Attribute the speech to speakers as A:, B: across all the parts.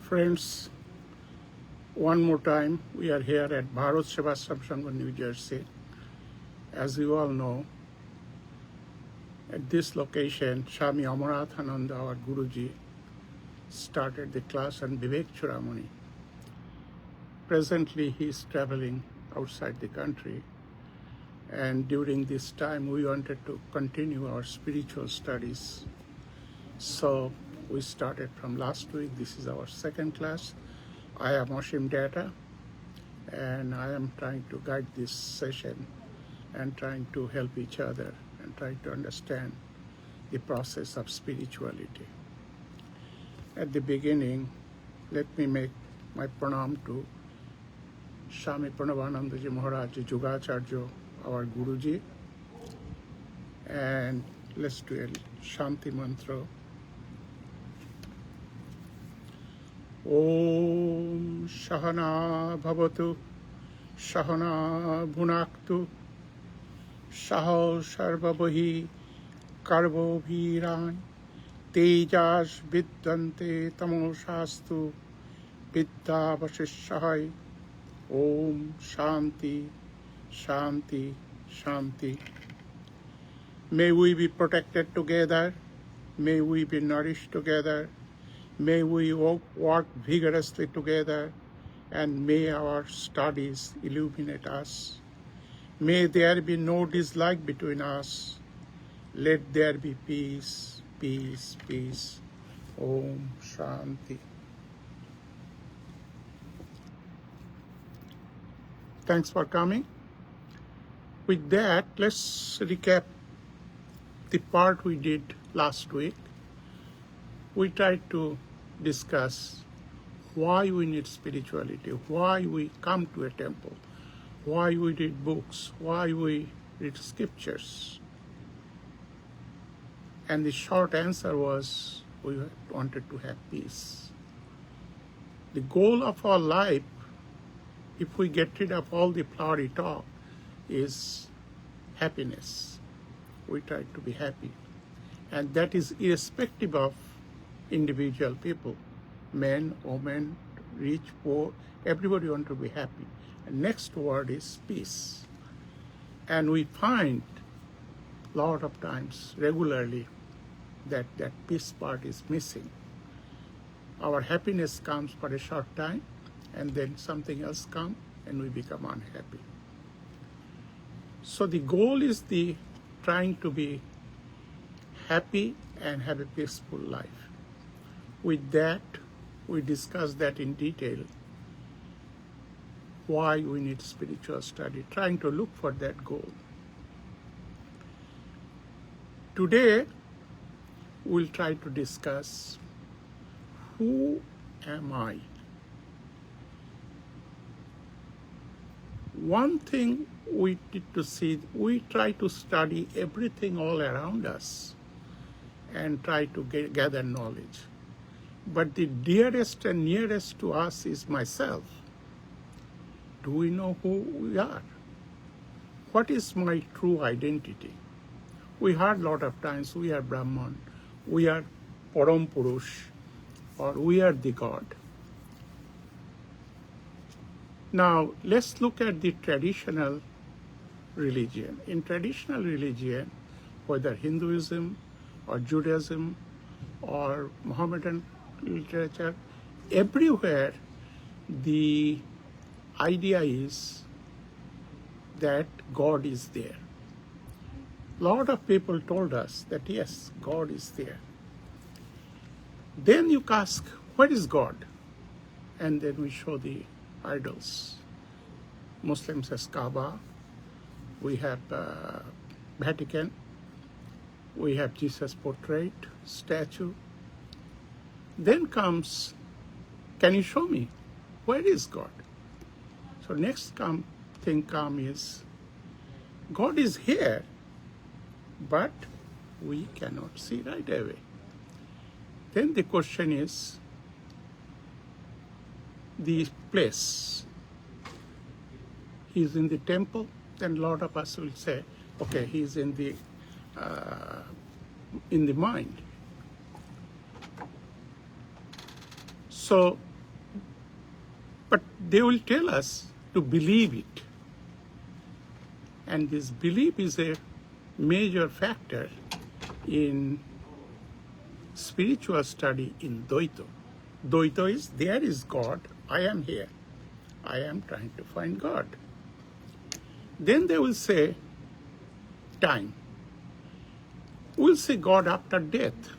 A: Friends, one more time, we are here at Bharat Sevasram Sangha, New Jersey. As you all know, at this location, Swami Amarathananda, our Guruji, started the class on Vivek Churamani. Presently, he is traveling outside the country. And during this time, we wanted to continue our spiritual studies. So we started from last week. This is our second class. I am Asim Datta, and I am trying to guide this session and trying to help each other and try to understand the process of spirituality. At the beginning, let me make my pranam to Swami Pranavanandaji Maharaj Jugacharya, our Guruji, and let's do a Shanti mantra. Om Shahana Bhavatu Shahana Bhunaktu Saho Sarvabhahi Karvo Bhirai Tejas Vidyante Tamosastu Vidya Vasishahai. Om Shanti Shanti Shanti. May we be protected together. May we be nourished together. May we work vigorously together, and may our studies illuminate us. May there be no dislike between us. Let there be peace, peace, peace. Om Shanti. Thanks for coming. With that, let's recap the part we did last week. We tried to discuss why we need spirituality, why we come to a temple, why we read books, why we read scriptures. And the short answer was we wanted to have peace. The goal of our life, if we get rid of all the flowery talk, is happiness. We try to be happy. And that is irrespective of individual people, men, women, rich, poor, everybody wants to be happy. And next word is peace. And we find a lot of times, regularly, that peace part is missing. Our happiness comes for a short time, and then something else comes, and we become unhappy. So the goal is trying to be happy and have a peaceful life. With that, we discussed that in detail, why we need spiritual study, trying to look for that goal. Today, we'll try to discuss who am I? One thing we need to see, we try to study everything all around us and try to gather knowledge. But the dearest and nearest to us is myself. Do we know who we are? What is my true identity? We heard a lot of times we are Brahman, we are Param Purush, or we are the God. Now, let's look at the traditional religion. In traditional religion, whether Hinduism or Judaism or Mohammedan literature, everywhere the idea is that God is there. A lot of people told us that yes, God is there. Then you ask, what is God? And then we show the idols. Muslims has Kaaba, we have Vatican, we have Jesus portrait, statue. Then comes, can you show me, where is God? So next thing is, God is here, but we cannot see right away. Then the question is, the place. He's in the temple, then a lot of us will say, okay, he's in the mind. So But they will tell us to believe it. And this belief is a major factor in spiritual study in Dvaita. Dvaita is, there is God, I am here. I am trying to find God. Then they will say, time. We'll say God after death.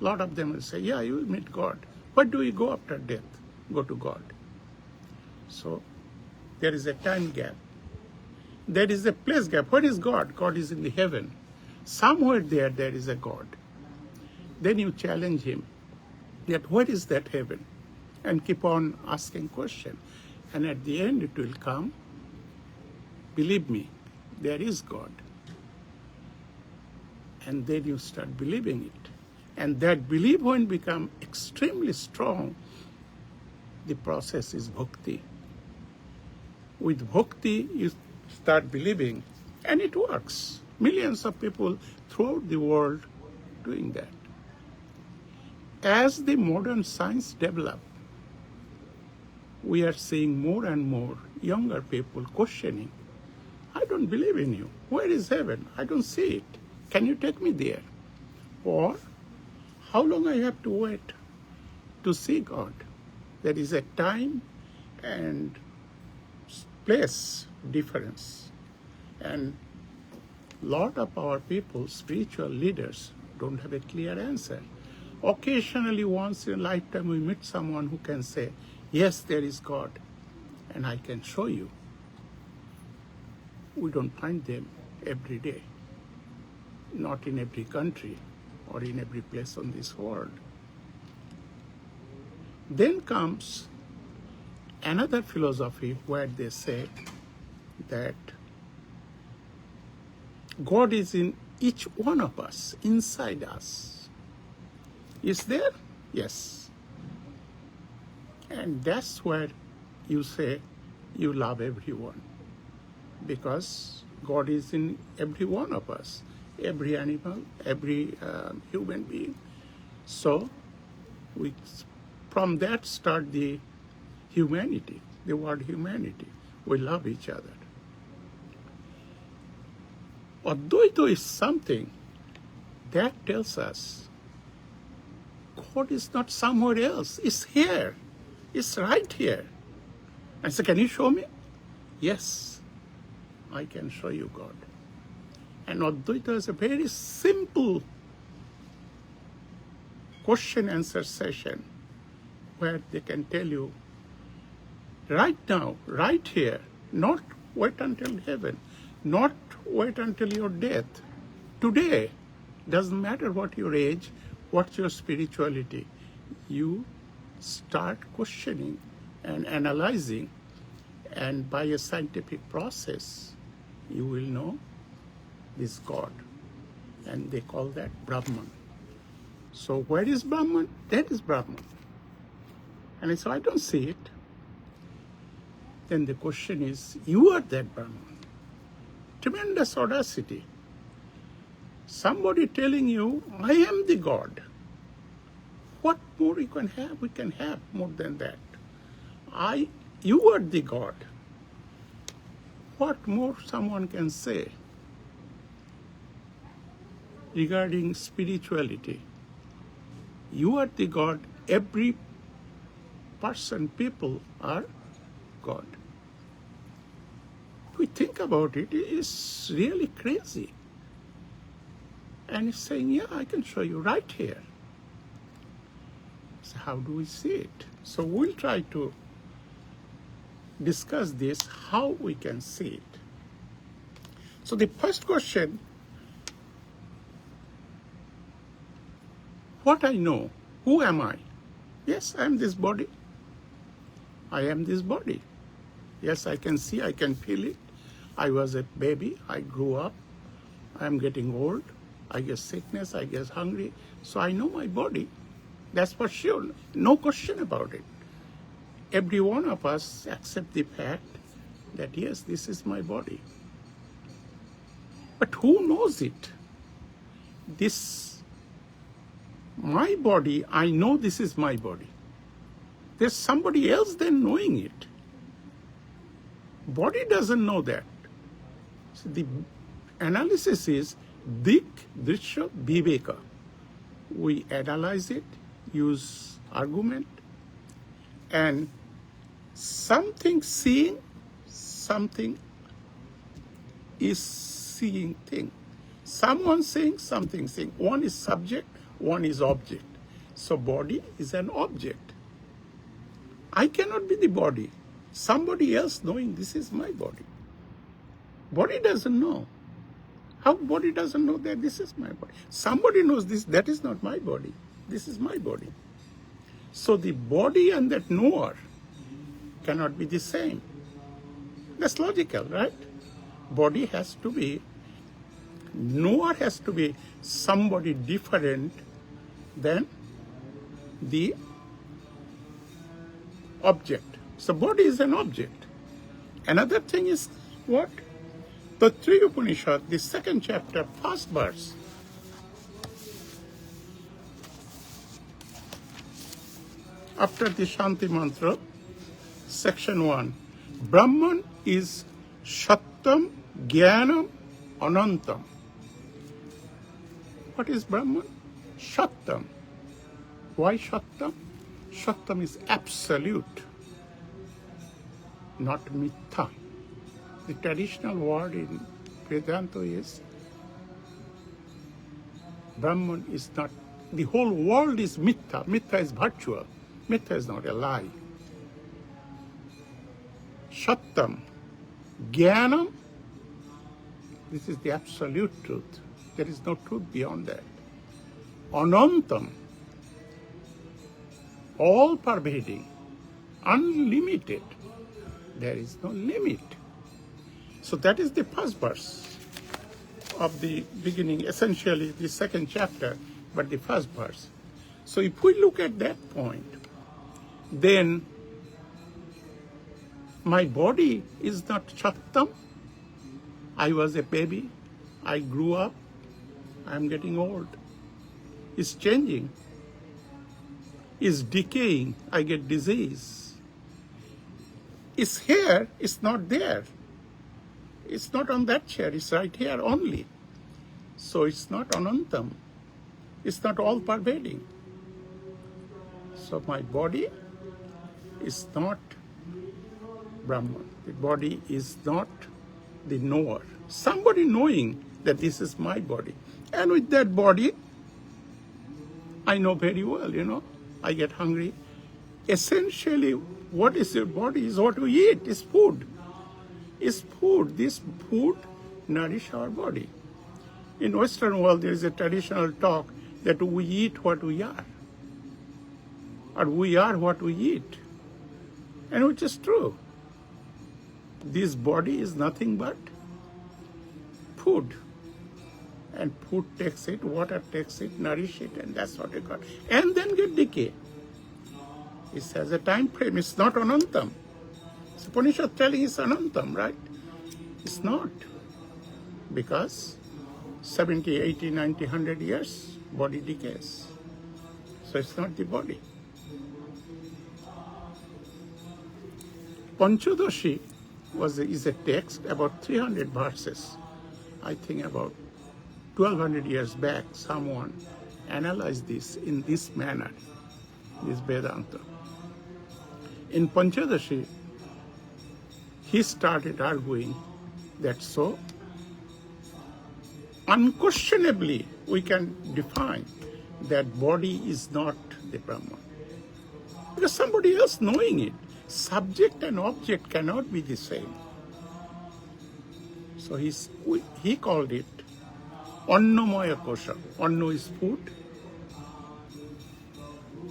A: A lot of them will say, yeah, you will meet God. Where do we go after death? Go to God. So there is a time gap. There is a place gap. Where is God? God is in the heaven. Somewhere there is a God. Then you challenge him that what is that heaven? And keep on asking questions. And at the end it will come, believe me, there is God. And then you start believing it. And that belief when become extremely strong, the process is bhakti. With bhakti, you start believing, and it works. Millions of people throughout the world doing that. As the modern science develop, we are seeing more and more younger people questioning, I don't believe in you. Where is heaven? I don't see it. Can you take me there? Or, how long I have to wait to see God? There is a time and place difference. And a lot of our people, spiritual leaders, don't have a clear answer. Occasionally, once in a lifetime, we meet someone who can say, yes, there is God, and I can show you. We don't find them every day, not in every country or in every place on this world. Then comes another philosophy where they say that God is in each one of us, inside us. Is there? Yes. And that's where you say you love everyone, because God is in every one of us, every animal, every human being. So we, from that start the humanity, the word humanity. We love each other. Advaita is something that tells us God is not somewhere else. It's here. It's right here. And so, can you show me? Yes, I can show you God. And Advaita is a very simple question-answer session where they can tell you, right now, right here, not wait until heaven, not wait until your death. Today, doesn't matter what your age, what's your spirituality. You start questioning and analyzing, and by a scientific process, you will know this God. And they call that Brahman. So where is Brahman? That is Brahman. And I say, I don't see it. Then the question is, you are that Brahman. Tremendous audacity. Somebody telling you, I am the God. What more we can have? We can have more than that. You are the God. What more someone can say regarding spirituality? You are the God. Every person, people are God. If we think about it, it is really crazy. And he's saying, yeah, I can show you right here. So how do we see it? So we'll try to discuss this, how we can see it. So the first question, what I know, who am I? Yes, I am this body. I am this body. Yes, I can see, I can feel it. I was a baby, I grew up, I am getting old, I get sickness, I get hungry. So I know my body. That's for sure. No question about it. Every one of us accept the fact that yes, this is my body. But who knows it? This, my body, I know this is my body. There's somebody else then knowing it. Body doesn't know that. So the analysis is dik, drishya, viveka. We analyze it, use argument, and something seeing, something is seeing thing. Someone seeing, something seeing. One is subject, one is object. So body is an object. I cannot be the body. Somebody else knowing this is my body. Body doesn't know. How body doesn't know that this is my body? Somebody knows this, that is not my body. This is my body. So the body and that knower cannot be the same. That's logical, right? Body has to be, knower has to be somebody different than the object. So body is an object. Another thing is what? The Three Upanishad, the second chapter, first verse. After the Shanti mantra, section 1. Brahman is Shattam, Jnanam, Anantam. What is Brahman? Shattam. Why Shattam? Shattam is absolute, not mitha. The traditional word in Vedanta is Brahman is not, the whole world is mitha. Mitha is virtual. Mitha is not a lie. Shattam, Jnanam, this is the absolute truth. There is no truth beyond that. Anantam, all pervading, unlimited. There is no limit. So that is the first verse of the beginning, essentially the second chapter, but the first verse. So if we look at that point, then my body is not Shattam. I was a baby. I grew up. I'm getting old. It's changing. It's decaying. I get disease. It's here. It's not there. It's not on that chair. It's right here only. So it's not Anantam. It's not all pervading. So my body is not Brahman. The body is not the knower. Somebody knowing that this is my body. And with that body, I know very well, I get hungry. Essentially, what is your body is what we eat, is food. Is food. This food nourish our body. In Western world, there is a traditional talk that we eat what we are. Or we are what we eat. And which is true. This body is nothing but food. And food takes it, water takes it, nourish it, and that's what it got. And then get decay. It has a time frame. It's not Anantam. So Upanishad telling is Anantam, right? It's not. Because 70, 80, 90, 100 years, body decays. So it's not the body. Panchadashi is a text about 300 verses. I think about 1200 years back, someone analyzed this in this manner, this Vedanta. In Panchadashi, he started arguing that so unquestionably we can define that body is not the Brahman. Because somebody else knowing it. Subject and object cannot be the same. So he called it Annamaya Kosha. Anno is food.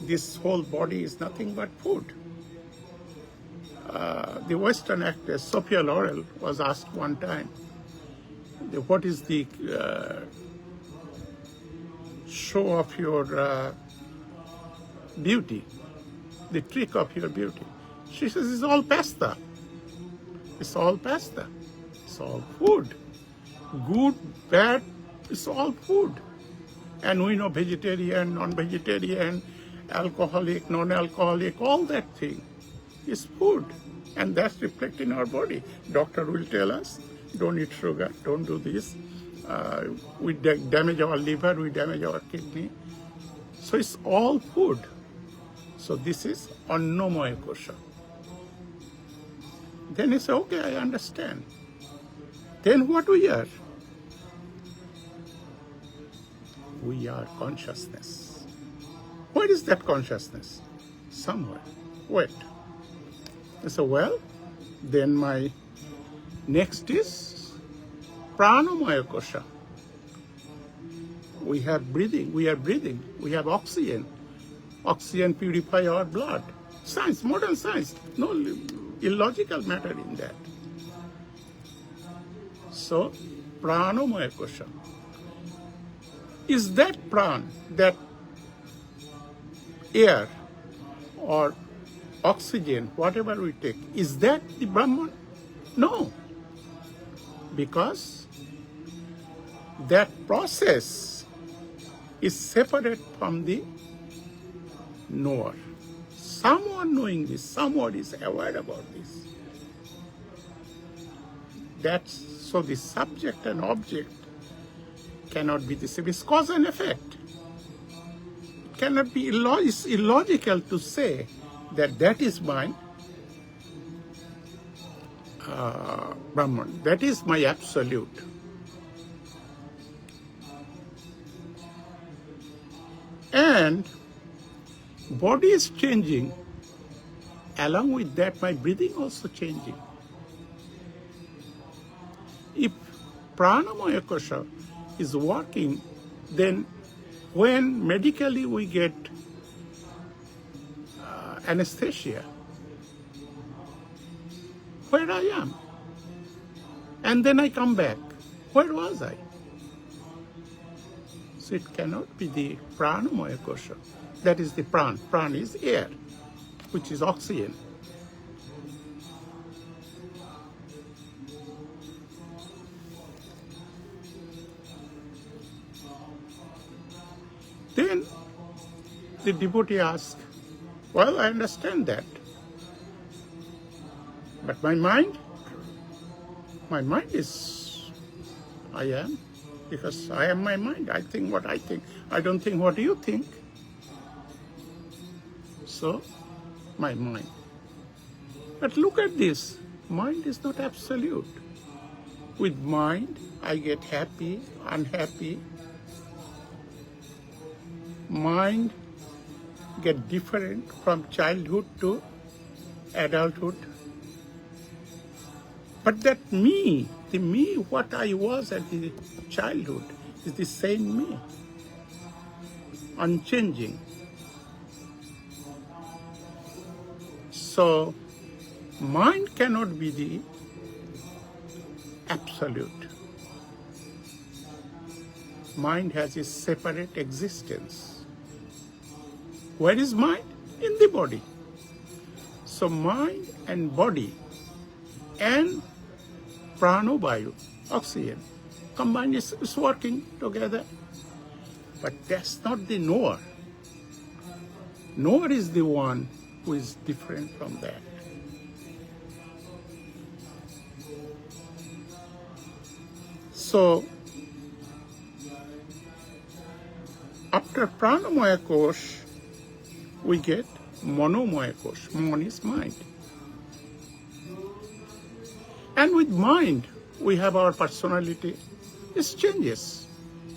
A: This whole body is nothing but food. The Western actress Sophia Loren was asked one time, what is the show of your beauty, the trick of your beauty? She says, it's all pasta. It's all pasta. It's all food. Good, bad, it's all food. And we know vegetarian, non-vegetarian, alcoholic, non-alcoholic, all that thing is food. And that's reflected in our body. Doctor will tell us, don't eat sugar, don't do this. We damage our liver, we damage our kidney. So it's all food. So this is annomoya kosha. Then you say, okay, I understand. Then what we are? We are consciousness. Where is that consciousness? Somewhere. Wait. I say, well, then my next is pranamaya kosha. We have breathing, we are breathing, we have oxygen. Oxygen purify our blood. Science, modern science, no illogical matter in that. So, pranamaya kosha. Is that pran, that air or oxygen, whatever we take, is that the Brahman? No. Because that process is separate from the knower. Someone knowing this, someone is aware about this. So the subject and object cannot be the same. It's cause and effect. It cannot be it's illogical to say that is my Brahman. That is my absolute. And body is changing. Along with that, my breathing also changing. If pranamaya kosha is working, then when medically we get anesthesia, where I am, and then I come back, where was I? So it cannot be the pranamaya kosha. That is the pran. Pran is air, which is oxygen. Then the devotee asks, well, I understand that. But my mind is, I am, because I am my mind. I think what I think. I don't think what you think. So, my mind. But look at this. Mind is not absolute. With mind, I get happy, unhappy. Mind get different from childhood to adulthood. But that me, the me what I was at the childhood, is the same me, unchanging. So, mind cannot be the absolute. Mind has a separate existence. Where is mind? In the body. So mind and body and pranovayu, oxygen, combined is working together. But that's not the knower. Knower is the one who is different from that. So, after pranamaya kosh, we get monomaya kosh. Mon is mind. And with mind, we have our personality. It changes.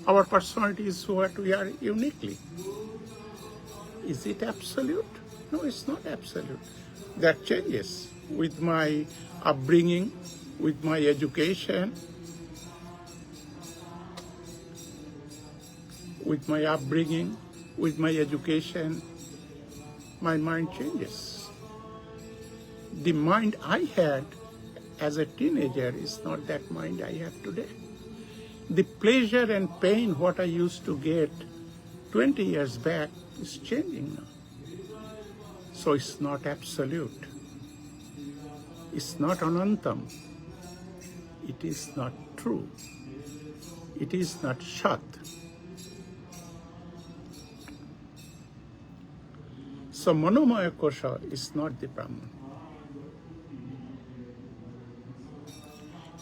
A: Our personality is what we are uniquely. Is it absolute? No, it's not absolute. That changes with my upbringing, with my education, with my upbringing, with my education, my mind changes. The mind I had as a teenager is not that mind I have today. The pleasure and pain what I used to get 20 years back is changing now. So it's not absolute. It's not anantam. It is not true. It is not shat. So Manomaya Kosha is not the Brahman.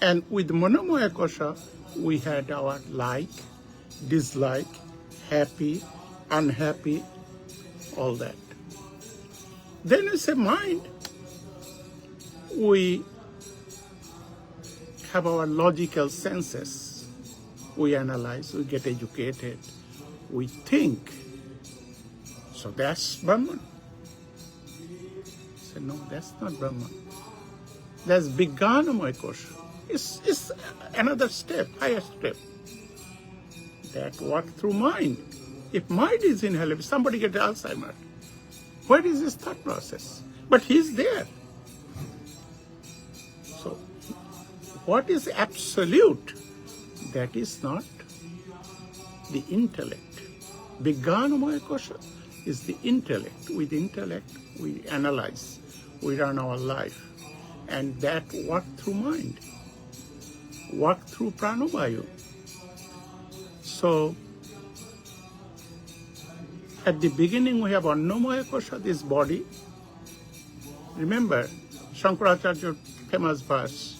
A: And with Manomaya Kosha, we had our like, dislike, happy, unhappy, all that. Then as a mind, we have our logical senses. We analyze, we get educated, we think. So that's Brahman. Say, no, that's not Brahman. That's Vijnanamaya Kosha. It's another step, higher step. That work through mind. If mind is inhalable, somebody gets Alzheimer. Where is his thought process? But he's there. So, what is absolute? That is not the intellect. Vijnanamaya Kosha is the intellect. With intellect, we analyze, we run our life, and that work through mind, work through pranovayu. So, at the beginning, we have Annamaya Kosha, this body. Remember, Shankaracharya's famous verse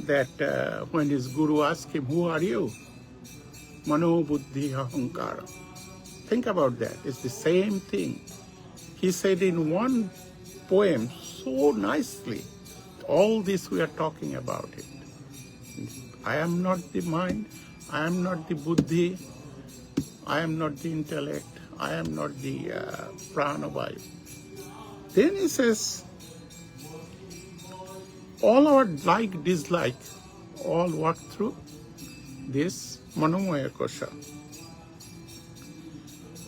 A: that when his guru asked him, who are you? Mano buddhi ahankara. Think about that. It's the same thing. He said in one poem so nicely, all this we are talking about it. I am not the mind, I am not the buddhi, I am not the intellect, I am not the pranavayu. Then he says, all our like, dislike, all work through this Manomaya Kosha.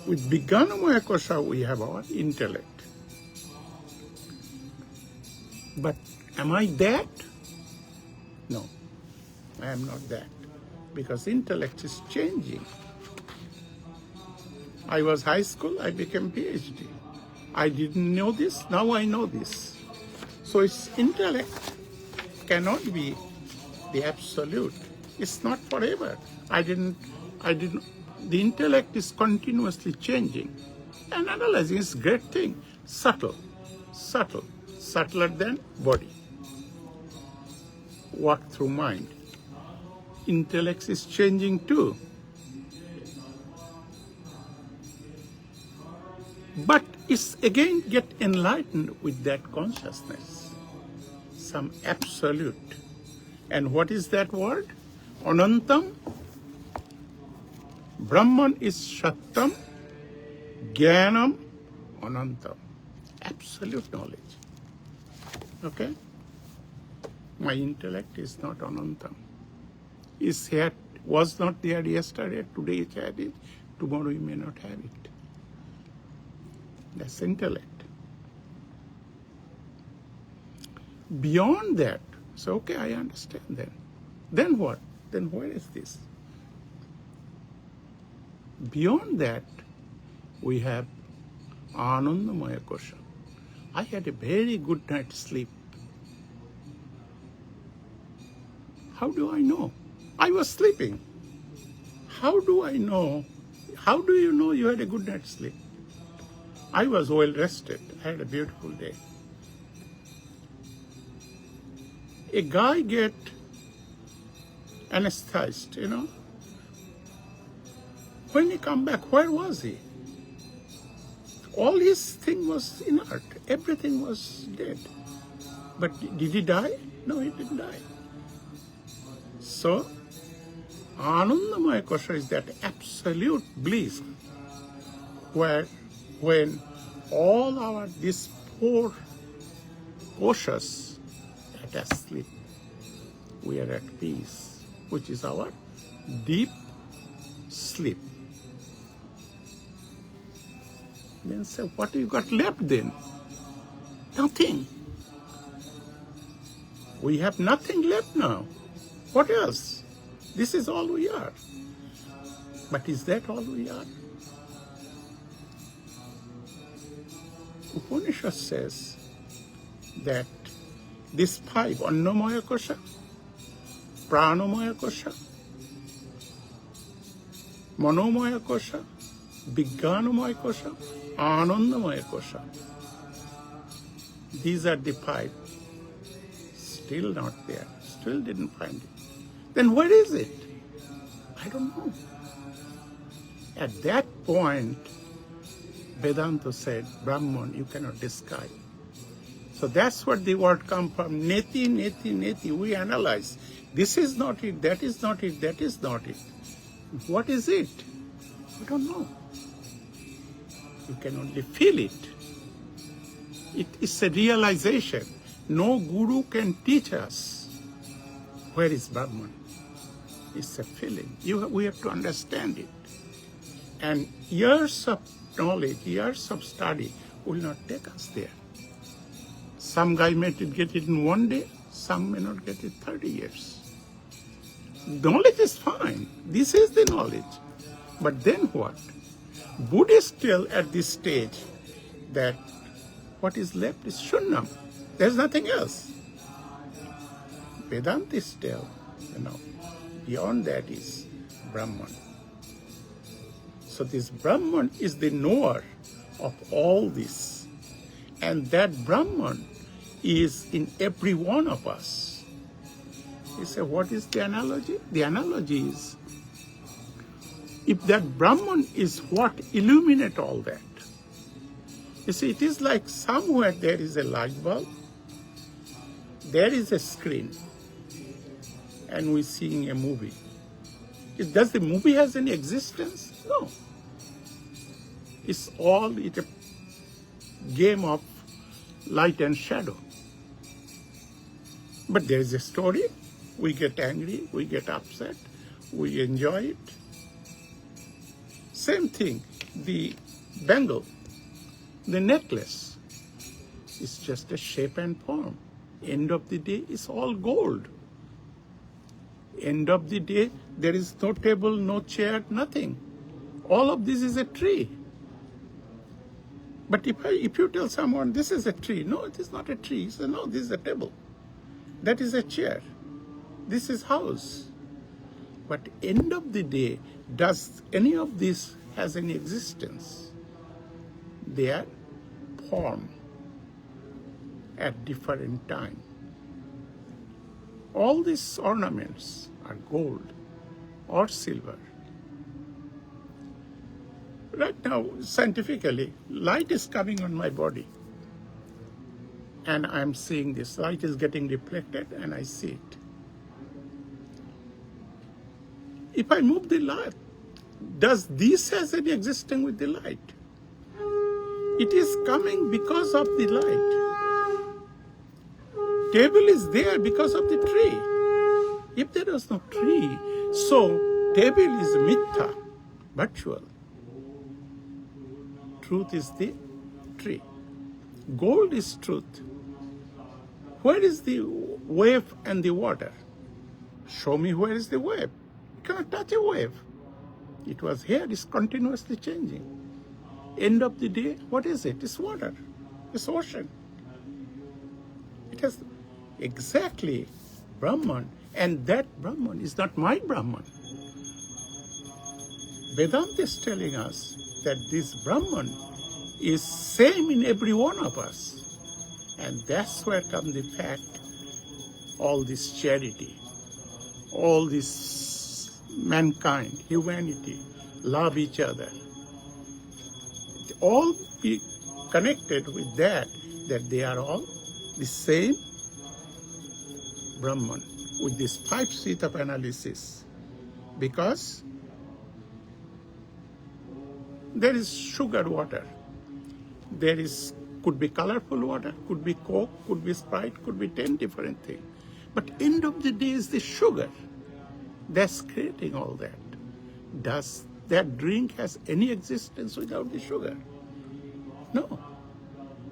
A: With Vijnanamaya Kosha, we have our intellect. But am I that? No, I am not that. Because intellect is changing. I was high school, I became PhD. I didn't know this, now I know this. So its intellect cannot be the absolute. It's not forever. The intellect is continuously changing. And analyzing is a great thing. Subtle, subtler than body. Work through mind. Intellect is changing too. But it's again get enlightened with that consciousness, some absolute. And what is that word? Anantam. Brahman is Shattam, Jnanam, Anantam. Absolute knowledge. Okay? My intellect is not Anantam. Is here, was not there yesterday, today it had it, tomorrow you may not have it. That's intellect. Beyond that, so okay, I understand then. Then what? Then where is this? Beyond that, we have Anandamaya Kosha. I had a very good night's sleep. How do I know? I was sleeping. How do I know? How do you know you had a good night's sleep? I was well rested. I had a beautiful day. A guy get anesthetized, When he come back, where was he? All his thing was inert. Everything was dead. But did he die? No, he didn't die. So, Anandamaya Kosha is that absolute bliss where when all these four koshas are asleep, we are at peace, which is our deep sleep. Then say, what you got left then? Nothing. We have nothing left now. What else? This is all we are. But is that all we are? Upanishad says that these five, Annamaya Kosha, Pranamaya Kosha, Manomaya Kosha, Vijnanamaya Kosha, Anandamaya Kosha. These are the five. Still not there. Still didn't find it. Then where is it? I don't know. At that point, Vedanta said, Brahman, you cannot describe. So that's where the word comes from. Neti, neti, neti. We analyze. This is not it, that is not it, that is not it. What is it? We don't know. You can only feel it. It is a realization. No guru can teach us where is Brahman. It's a feeling. We have to understand it. And years of knowledge, years of study will not take us there. Some guy may get it in one day, some may not get it 30 years. Knowledge is fine. This is the knowledge. But then what? Buddhists tell at this stage that what is left is Shunyam. There's nothing else. Vedantists tell, beyond that is Brahman. So this Brahman is the knower of all this. And that Brahman is in every one of us. You say, what is the analogy? The analogy is, if that Brahman is what illuminates all that. You see, it is like somewhere there is a light bulb, there is a screen, and we're seeing a movie. Does the movie has any existence? No. It's all a game of light and shadow. But there is a story. We get angry, we get upset, we enjoy it. Same thing, the bangle, the necklace, is just a shape and form. End of the day, it's all gold. End of the day, there is no table, no chair, nothing. All of this is a tree. But if you tell someone, this is a tree, no, it is not a tree. He says, no, this is a table. That is a chair. This is house. But end of the day, does any of this has any existence? They are formed at different time. All these ornaments are gold or silver. Right now, scientifically, light is coming on my body. And I'm seeing this. Light is getting reflected and I see it. If I move the light, does this has any existence with the light? It is coming because of the light. Table is there because of the tree. If there was no tree, so table is mithya, virtual. Truth is the tree. Gold is truth. Where is the wave and the water? Show me where is the wave. You cannot touch a wave. It was here, it's continuously changing. End of the day, what is it? It's water. It's ocean. It has exactly Brahman, and that Brahman is not my Brahman. Vedanta is telling us that this Brahman is same in every one of us. And that's where comes the fact, all this charity, all this mankind, humanity, love each other. All be connected with that they are all the same Brahman, with this 5 sheet of analysis. Because there is sugar water. There is, could be colorful water, could be Coke, could be Sprite, could be 10 different things. But end of the day is the sugar that's creating all that. Does that drink has any existence without the sugar? No.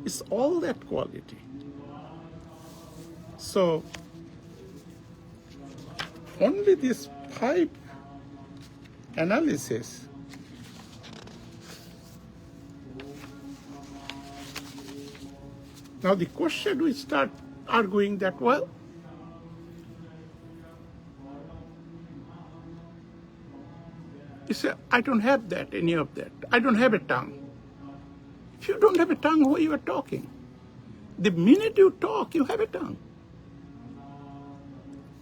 A: It's all that quality. So, only this 5 analysis now the question we start arguing that, well, you say, I don't have that, any of that. I don't have a tongue. If you don't have a tongue, why you are talking? The minute you talk, you have a tongue.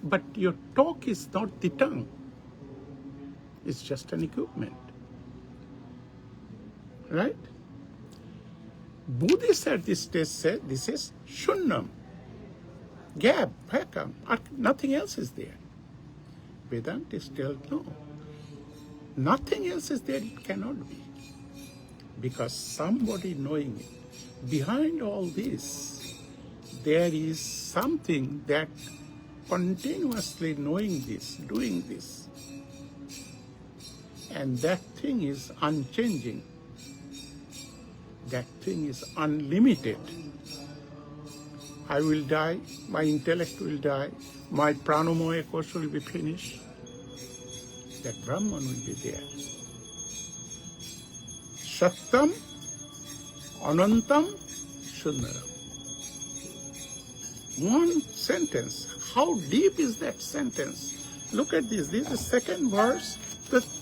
A: But your talk is not the tongue. It's just an equipment. Right? Buddhists at this stage say this is shunnam, gap, vacuum, nothing else is there. Vedantists tell no. Nothing else is there, it cannot be. Because somebody knowing it. Behind all this, there is something that continuously knowing this, doing this. And that thing is unchanging. That thing is unlimited. I will die, my intellect will die, my pranomoya course will be finished. That Brahman will be there. Satyam, Anantam, Sundaram. One sentence. How deep is that sentence? Look at this. This is the second verse.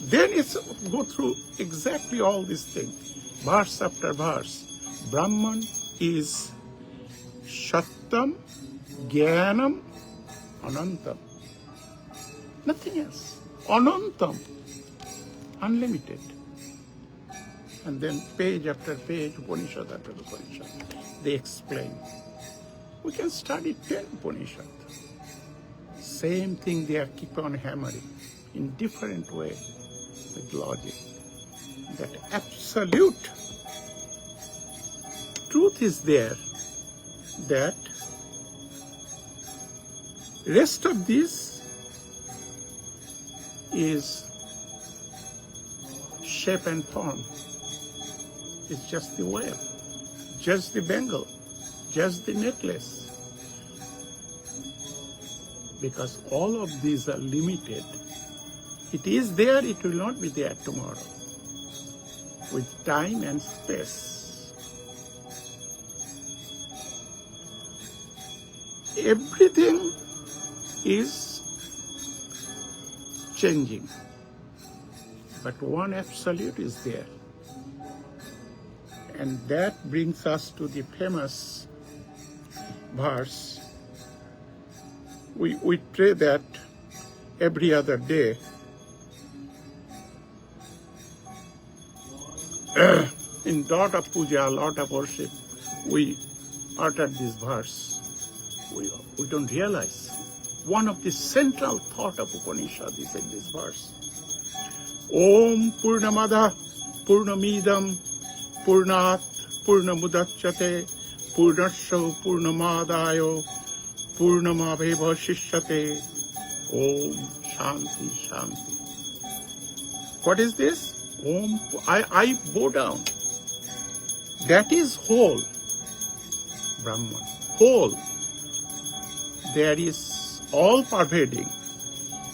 A: Then it's go through exactly all these things. Verse after verse. Brahman is Satyam, Jnanam, Anantam. Nothing else. Anantam. Unlimited. And then page after page, Upanishad after Upanishad, they explain. We can study 10 Upanishad. Same thing they are keep on hammering in different way with logic. That absolute truth is there, that rest of this is shape and form. It's just the web, just the bangle, just the necklace. Because all of these are limited. It is there, it will not be there tomorrow. With time and space. Everything is changing. But one absolute is there. And that brings us to the famous verse. We pray that every other day. In lot of puja, lot of worship, we utter this verse. We don't realize. One of the central thought of Upanishad is in this verse. Om Purnamada Purnamidam Purnat Purnamudachyate Purnasya Purnamadayo Purnamabheva Shishyate. Om Shanti Shanti. What is this? Om, I bow down. That is whole, Brahman. Whole. There is all pervading.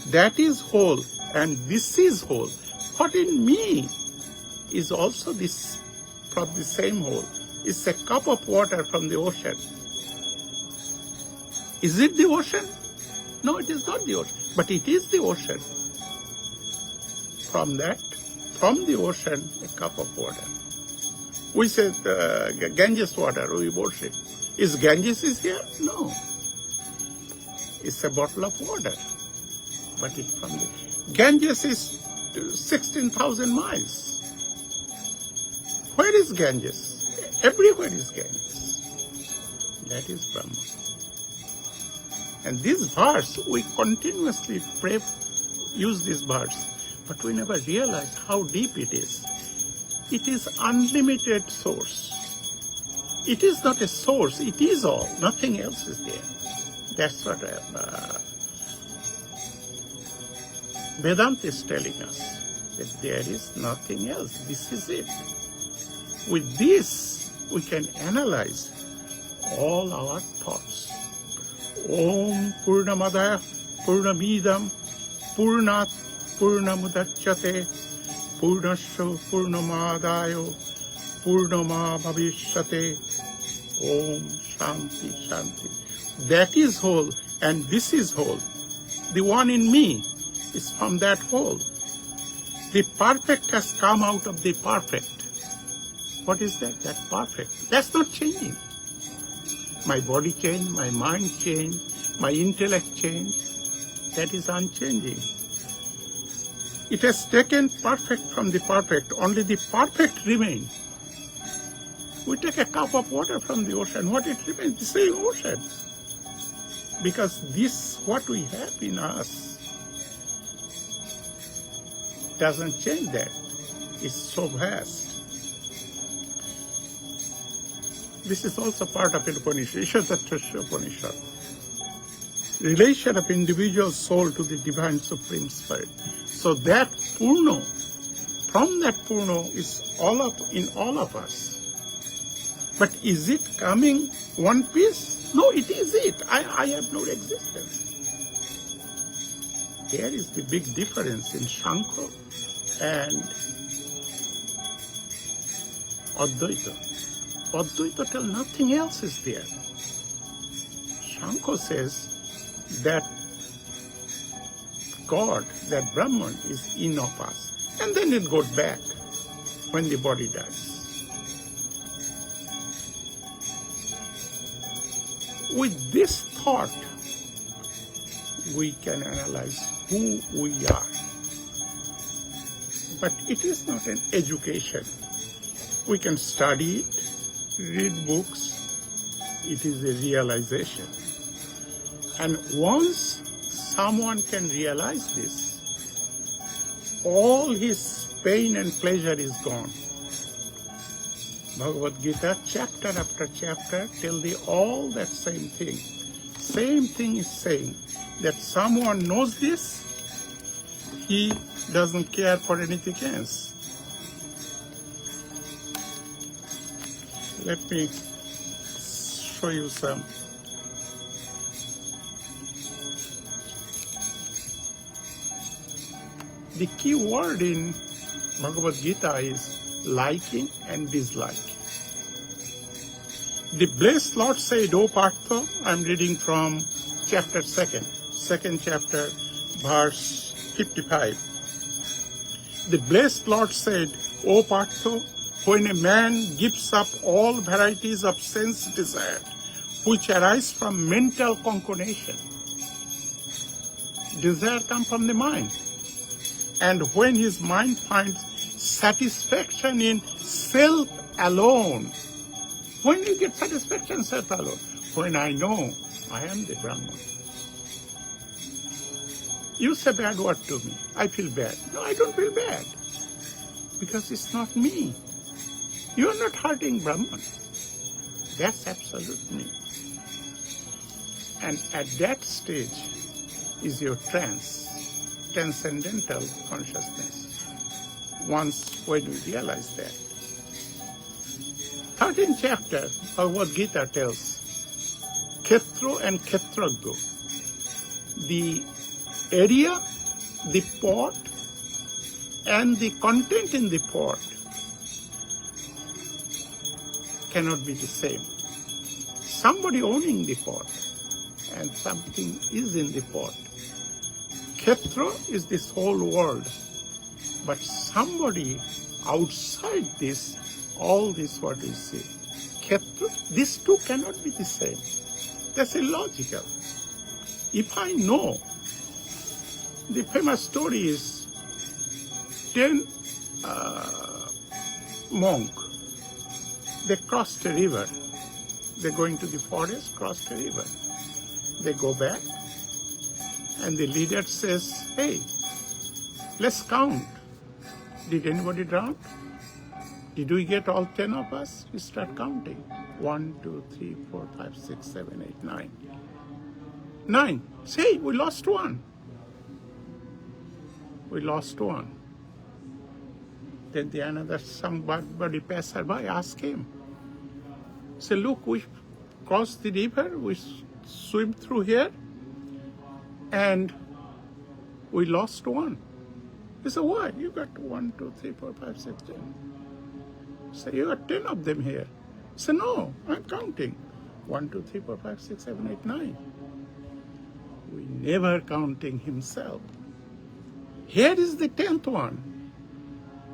A: That is whole, and this is whole. What in me is also this from the same whole. It's a cup of water from the ocean. Is it the ocean? No, it is not the ocean, but it is the ocean. From the ocean, a cup of water. We say Ganges water, we worship. Is Ganges is here? No. It's a bottle of water. But it's from the Ganges is 16,000 miles. Where is Ganges? Everywhere is Ganges. That is Brahman. And this verse, we continuously use this verse. But we never realize how deep it is. It is unlimited source. It is not a source, it is all. Nothing else is there. That's what Vedanta is telling us. That there is nothing else. This is it. With this, we can analyze all our thoughts. Om Purnamada Purnamidam Purnat Purnamudachyate Purnasya Purnamadayo Purnama Bhavishyate. Om Shanti Shanti. That is whole and this is whole. The one in me is from that whole. The perfect has come out of the perfect. What is that? That's perfect. That's not changing. My body changed, my mind changed, my intellect changed. That is unchanging. It has taken perfect from the perfect. Only the perfect remains. We take a cup of water from the ocean. What it remains? The same ocean. Because this, what we have in us, doesn't change that. It's so vast. This is also part of Upanishad, Ishadatrasya Upanishad. Relation of individual soul to the divine supreme spirit. So that Purno, from that Purno is in all of us. But is it coming one piece? No, it is it. I have no existence. There is the big difference in Shankha and Advaita. Advaita tells nothing else is there. Shankha says that God, that Brahman is in of us. And then it goes back when the body dies. With this thought, we can analyze who we are. But it is not an education. We can study it, read books. It is a realization. And once someone can realize this, all his pain and pleasure is gone. Bhagavad Gita, chapter after chapter, tell thee all that same thing. Same thing is saying that someone knows this, he doesn't care for anything else. Let me show you some. The key word in Bhagavad Gita is liking and disliking. The blessed Lord said, O Partha, I'm reading from chapter 2, second chapter, verse 55. The blessed Lord said, O Partha, when a man gives up all varieties of sense desire, which arise from mental concatenation, desire comes from the mind. And when his mind finds satisfaction in self alone, when you get satisfaction self alone, when I know I am the Brahman. You say bad word to me, I feel bad. No, I don't feel bad. Because it's not me. You are not hurting Brahman. That's absolute me. And at that stage is your transcendental consciousness. Once when you realize that. 13th chapter of what Gita tells, Khetro and Khetraggo, the area, the pot, and the content in the pot cannot be the same. Somebody owning the pot and something is in the pot. Khetra is this whole world, but somebody outside this, all this what we see. Khetra, these two cannot be the same. That's illogical. If I know, the famous story is 10 monks, they crossed a river. They're going to the forest, crossed a river. They go back, and the leader says, hey, let's count. Did anybody drown? Did we get all 10 of us? We start counting. 1, 2, 3, 4, 5, 6, 7, 8, 9. 9. Say, we lost one. We lost one. Then somebody passerby asked him. Say, look, we crossed the river, we swim through here, and we lost one. He said, why? You got 1, 2, 3, 4, 5, 6, 10. So you got 10 of them here. He said, no, I'm counting. 1, 2, 3, 4, 5, 6, 7, 8, 9. We never counting himself. Here is the 10th one.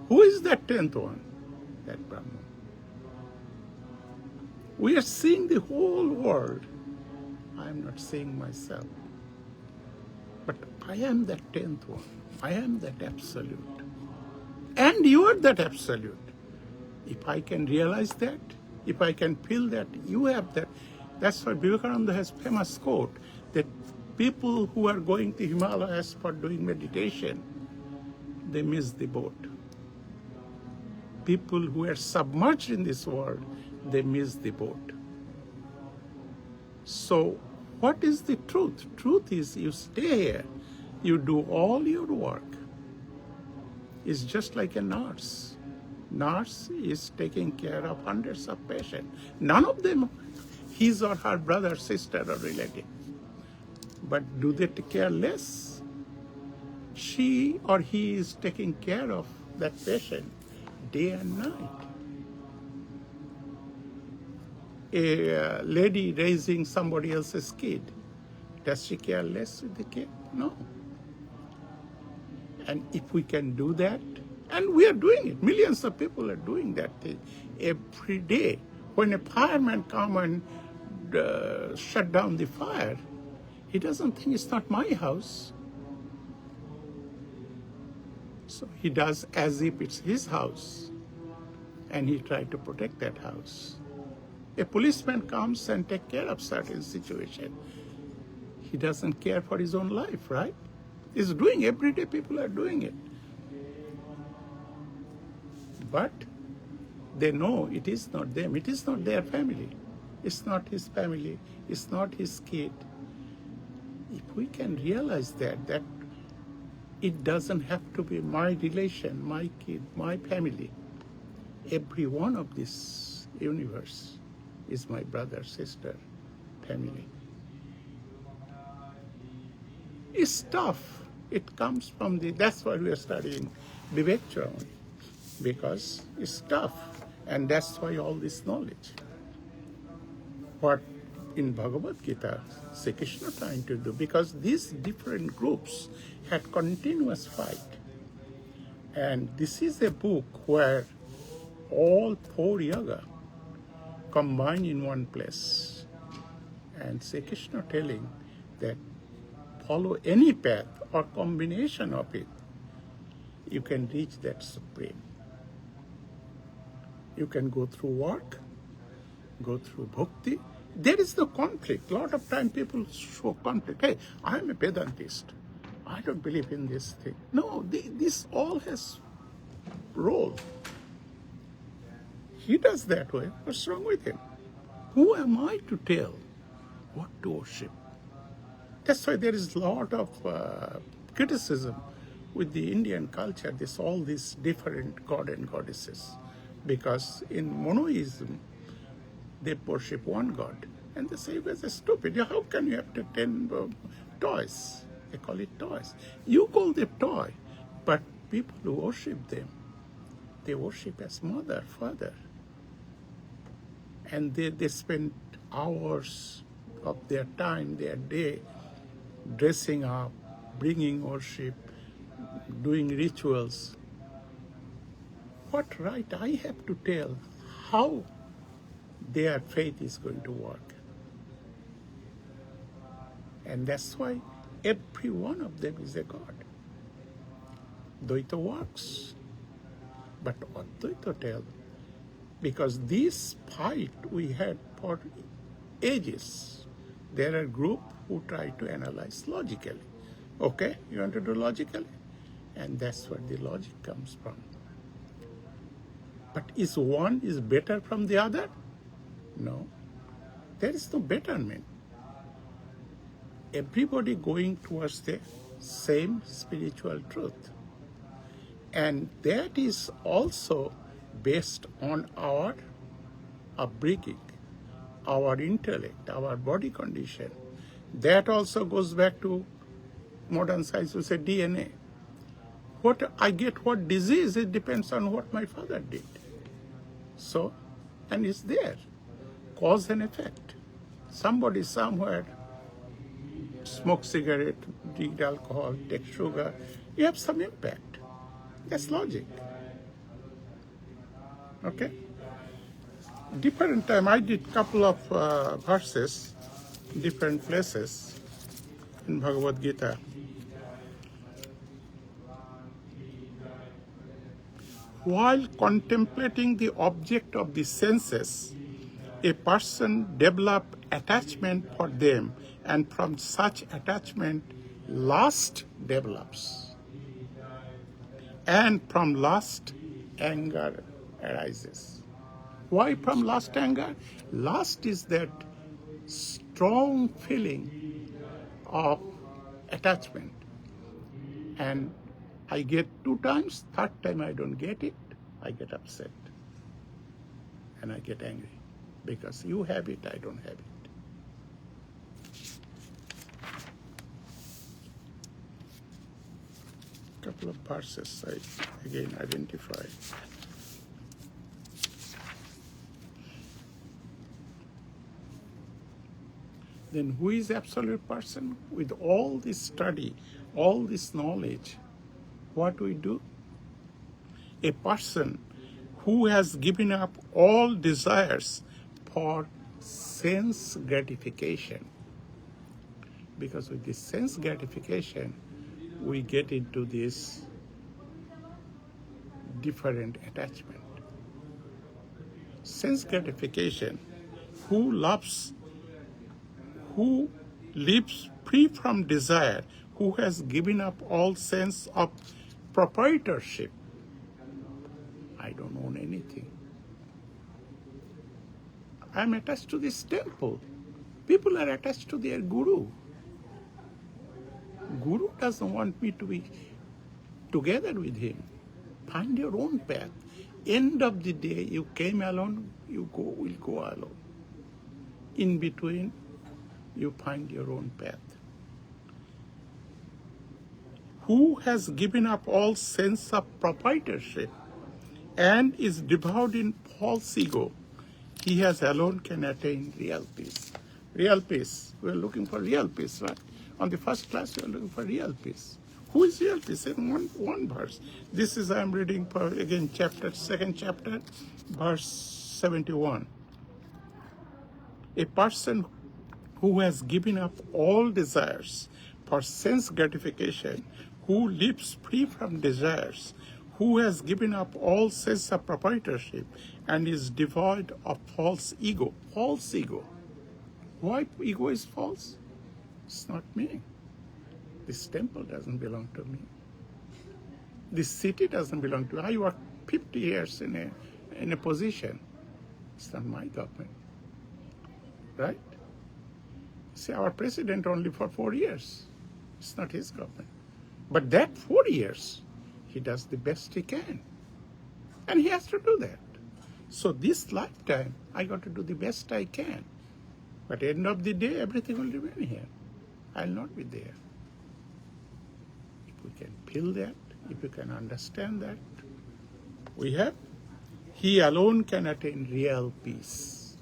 A: Who is that 10th one? That Brahman. We are seeing the whole world. I am not seeing myself. But I am that 10th one. I am that absolute. And you are that absolute. If I can realize that, if I can feel that you have that, that's why Vivekananda has famous quote that people who are going to Himalayas for doing meditation, they miss the boat. People who are submerged in this world, they miss the boat. So what is the truth? Truth is you stay here, you do all your work. It's just like a nurse. Nurse is taking care of hundreds of patients. None of them his or her brother, sister, or relative. But do they take care less? She or he is taking care of that patient day and night. A lady raising somebody else's kid, does she care less with the kid? No. And if we can do that, and we are doing it, millions of people are doing that thing every day. When a fireman comes and shut down the fire, he doesn't think it's not my house. So he does as if it's his house, and he tries to protect that house. A policeman comes and takes care of certain situation. He doesn't care for his own life, right? He's doing, every day people are doing it. But they know it is not them, it is not their family. It's not his family, it's not his kid. If we can realize that it doesn't have to be my relation, my kid, my family. Every one of this universe is my brother, sister, family. It's tough. It comes from that's why we are studying Vivek, because it's tough. And that's why all this knowledge. What in Bhagavad Gita, Sri Krishna trying to do, because these different groups had continuous fight. And this is a book where all 4 yoga combined in one place. And Sri Krishna telling that follow any path or combination of it, you can reach that supreme. You can go through work, go through bhakti. There is no conflict. A lot of time people show conflict. Hey, I am a Vedantist. I don't believe in this thing. No, this all has role. He does that way. What's wrong with him? Who am I to tell what to worship? That's why there is a lot of criticism with the Indian culture, all these different god and goddesses. Because in monoism, they worship one god. And they say, well, that's stupid. How can you have 10 toys? They call it toys. You call them toy, but people who worship them, they worship as mother, father. And they spend hours of their time, their day, dressing up, bringing worship, doing rituals. What right I have to tell how their faith is going to work? And that's why every one of them is a god. Dvaita works, but Advaita tell, because this fight we had for ages, there are groups who try to analyze logically. Okay, you want to do logically? And that's where the logic comes from. But is one is better from the other? No. There is no betterment. Everybody going towards the same spiritual truth. And that is also based on our upbringing, our intellect, our body condition. That also goes back to modern science, we say DNA. What I get, what disease, it depends on what my father did. So, and it's there, cause and effect. Somebody somewhere smokes cigarette, drink alcohol, take sugar, you have some impact. That's logic. Okay? different time. I did couple of verses, different places in Bhagavad Gita. While contemplating the object of the senses, a person develops attachment for them, and from such attachment, lust develops. And from lust, anger arises. Why from lust, anger? Lust is that strong feeling of attachment. And I get 2 times, third time I don't get it, I get upset. And I get angry. Because you have it, I don't have it. Couple of verses I again identify. Then who is absolute person? With all this study, all this knowledge, what we do? A person who has given up all desires for sense gratification. Because with this sense gratification, we get into this different attachment. Sense gratification, who lives free from desire, who has given up all sense of proprietorship. I don't own anything. I'm attached to this temple. People are attached to their guru. Guru doesn't want me to be together with him. Find your own path. End of the day, you came alone, will go alone. In between, you find your own path. Who has given up all sense of proprietorship and is devoured in false ego, he has alone can attain real peace. Real peace. We're looking for real peace, right? On the first class, we're looking for real peace. Who is real peace? In one verse. This is, I'm reading for, again, second chapter, verse 71. A person who has given up all desires for sense gratification, who lives free from desires, who has given up all sense of proprietorship and is devoid of false ego. False ego. Why ego is false? It's not me. This temple doesn't belong to me. This city doesn't belong to me. I worked 50 years in a position. It's not my government. Right? See, our president only for 4 years. It's not his government. But that 4 years, he does the best he can. And he has to do that. So this lifetime, I got to do the best I can. But at the end of the day, everything will remain here. I'll not be there. If we can feel that, if we can understand that, he alone can attain real peace.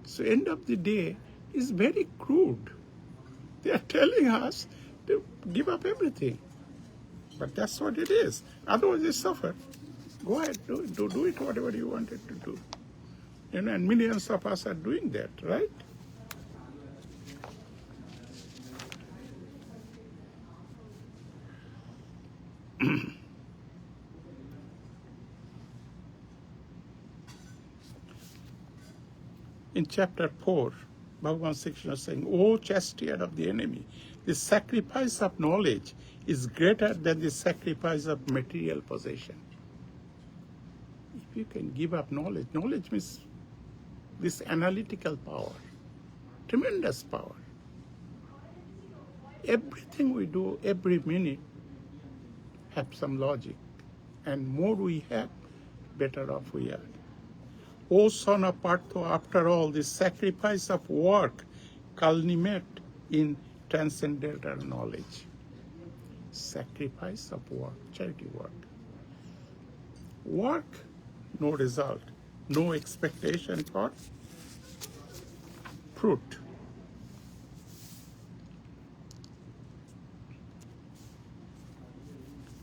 A: So end of the day is very crude. They are telling us to give up everything. But that's what it is. Otherwise they suffer. Go ahead, do it whatever you wanted to do. And millions of us are doing that, right? In chapter 4, Bhagavan Sri Krishna is saying, O chastised of the enemy, the sacrifice of knowledge is greater than the sacrifice of material possession. If you can give up knowledge, knowledge means this analytical power, tremendous power. Everything we do, every minute, have some logic. And more we have, better off we are. O son of Partha, after all, the sacrifice of work culminate in transcendental knowledge. Sacrifice of work, charity work. Work, no result, no expectation for fruit.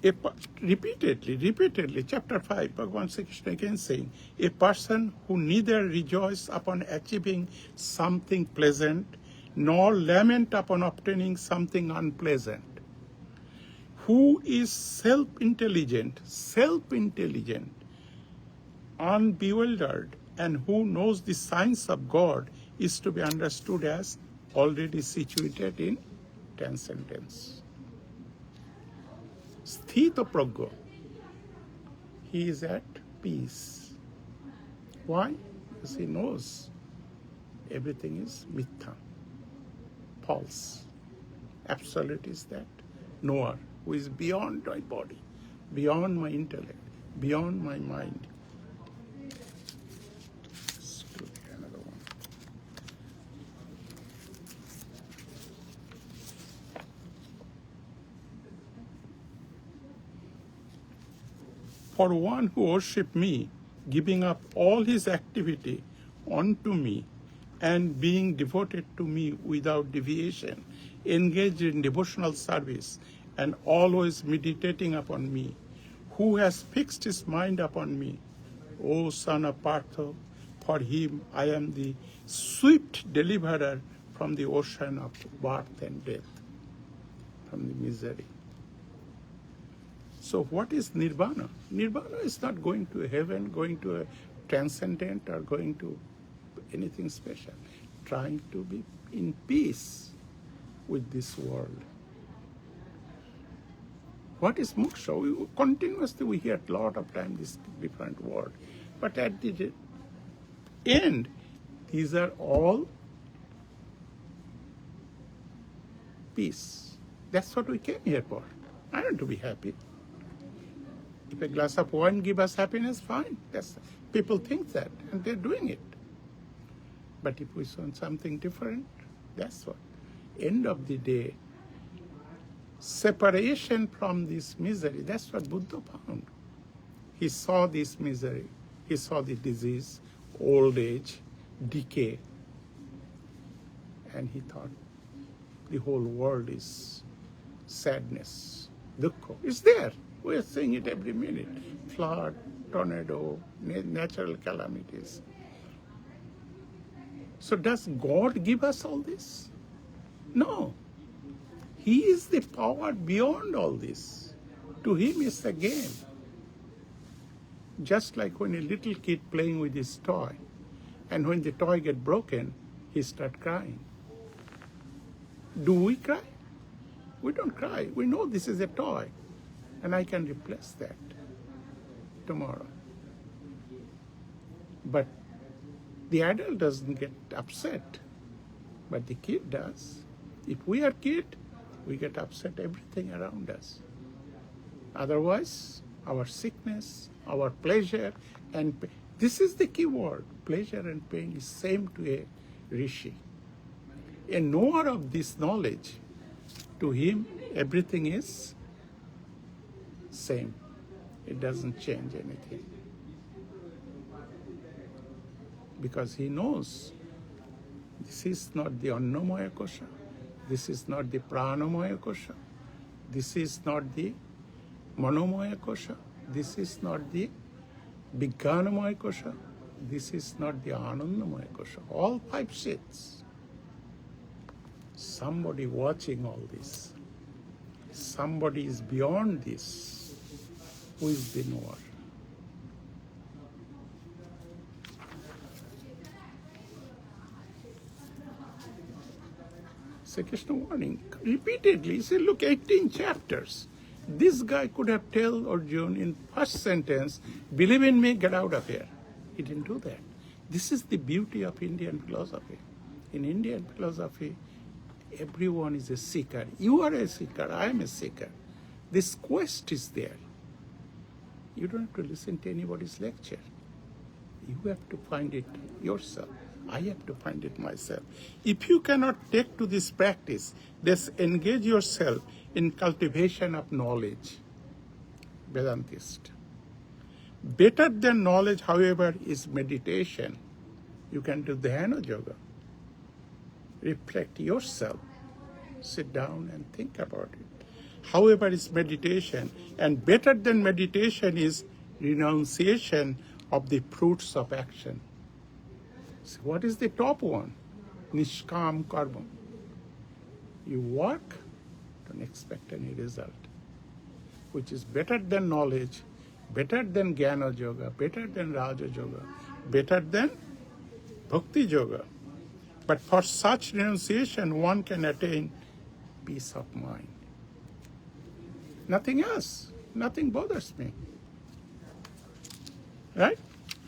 A: Repeatedly, chapter 5, Bhagavan Sri Krishna again saying, a person who neither rejoice upon achieving something pleasant, nor lament upon obtaining something unpleasant, who is self-intelligent, unbewildered, and who knows the science of God, is to be understood as already situated in transcendence. Sthita pragya, he is at peace. Why? Because he knows everything is mithya, false. Absolute is that knower who is beyond my body, beyond my intellect, beyond my mind. Let's do another one. For one who worships me, giving up all his activity onto me and being devoted to me without deviation, engaged in devotional service and always meditating upon me, who has fixed his mind upon me, O son of Partha, for him I am the swift deliverer from the ocean of birth and death, from the misery. So what is nirvana? Nirvana is not going to heaven, going to a transcendent, or going to anything special. Trying to be in peace with this world. What is moksha? Continuously we hear a lot of time this different word. But at the end, these are all peace. That's what we came here for. I want to be happy. If a glass of wine gives us happiness, fine. People think that, and they're doing it. But if we want something different, that's what. End of the day, separation from this misery, that's what Buddha found. He saw this misery. He saw the disease, old age, decay. And he thought the whole world is sadness, dukkha. It's there. We are seeing it every minute. Flood, tornado, natural calamities. So does God give us all this? No. He is the power beyond all this. To him it's a game. Just like when a little kid playing with his toy, and when the toy gets broken, he starts crying. Do we cry? We don't cry. We know this is a toy, and I can replace that tomorrow. But the adult doesn't get upset, but the kid does. If we are kid, we get upset everything around us. Otherwise, our sickness, our pleasure, and this is the key word. Pleasure and pain is same to a rishi. A knower of this knowledge, to him, everything is same. It doesn't change anything. Because he knows this is not the Annamaya Kosha, this is not the Pranamaya Kosha, this is not the Manomaya Kosha, this is not the Vijnanamaya Kosha, this is not the Anandamaya Kosha. All five shits. Somebody watching all this. Somebody is beyond this. Who is the knower? Sri Krishna warning repeatedly. He said, look, 18 chapters. This guy could have told Arjuna in first sentence, believe in me, get out of here. He didn't do that. This is the beauty of Indian philosophy. In Indian philosophy, everyone is a seeker. You are a seeker, I am a seeker. This quest is there. You don't have to listen to anybody's lecture. You have to find it yourself. I have to find it myself. If you cannot take to this practice, just engage yourself in cultivation of knowledge. Vedantist. Better than knowledge, however, is meditation. You can do dhyana yoga. Reflect yourself. Sit down and think about it. however, is meditation. And better than meditation is renunciation of the fruits of action. So what is the top one? Nishkam karma. You work, don't expect any result, which is better than knowledge, better than Jnana Yoga, better than Raja Yoga, better than Bhakti Yoga. But for such renunciation, one can attain peace of mind. Nothing else. Nothing bothers me. Right?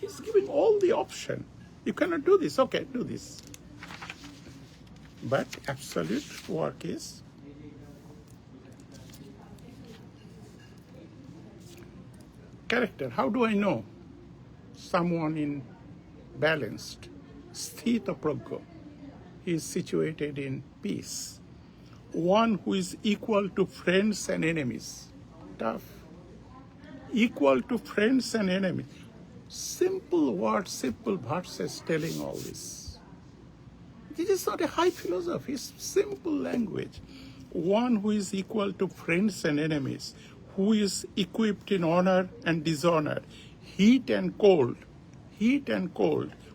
A: He's giving all the option. You cannot do this. Okay, do this. But absolute work is character. How do I know someone in balanced, sthita prajna, is situated in peace? One who is equal to friends and enemies. Tough. Equal to friends and enemies. Simple words, simple verses telling all this. This is not a high philosophy, it's simple language. One who is equal to friends and enemies, who is equipped in honor and dishonor, heat and cold,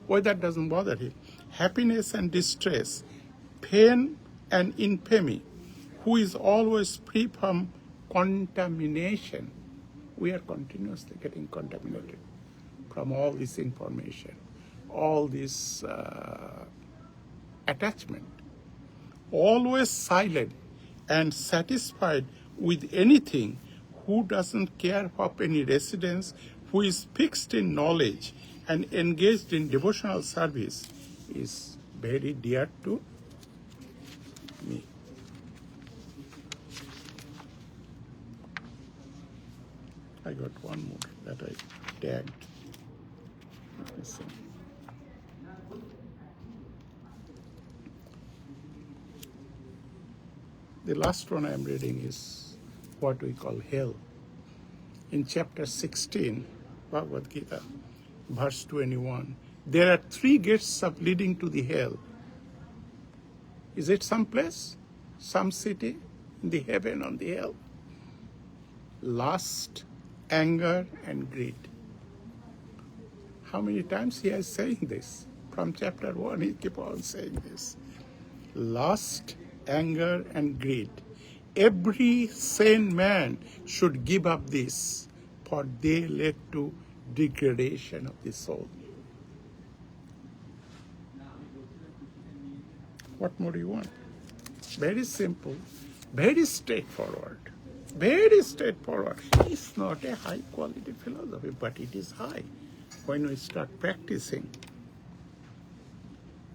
A: weather doesn't bother him, happiness and distress, pain and infamy, who is always free from contamination. We are continuously getting contaminated from all this information, all this attachment. Always silent and satisfied with anything, who doesn't care for any residence, who is fixed in knowledge and engaged in devotional service, is very dear to me. I got one more that I tagged. Let me see. The last one I'm reading is what we call hell. In chapter 16, Bhagavad Gita, verse 21, there are 3 gates of leading to the hell. Is it some place, some city, in the heaven, on the hell? Lust, anger, and greed. How many times he is saying this? From chapter 1, he keeps on saying this. Lust, anger, and greed. Every sane man should give up this, for they lead to degradation of the soul. What more do you want? Very simple, very straightforward. Very straightforward. It's not a high quality philosophy, but it is high when we start practicing.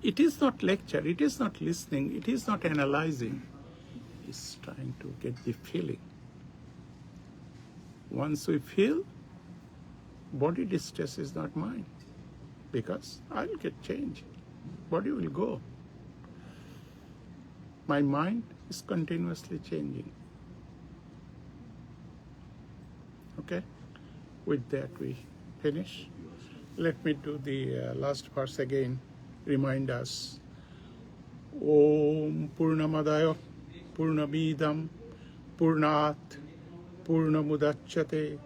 A: It is not lecture, it is not listening, it is not analyzing. It's trying to get the feeling. Once we feel, body distress is not mine, because I will get changed. Body will go. My mind is continuously changing. Okay? With that we finish. Let me do the last verse again. Remind us. Om Purnamadaya Purnamidam Purnat Purnamudachyate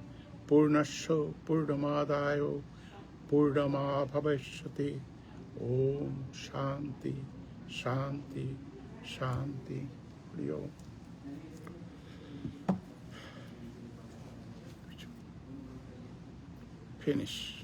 A: Purnasya Purnamadayo Purnama Bhavashyate. Om Shanti Shanti Shanti. Om. Finish.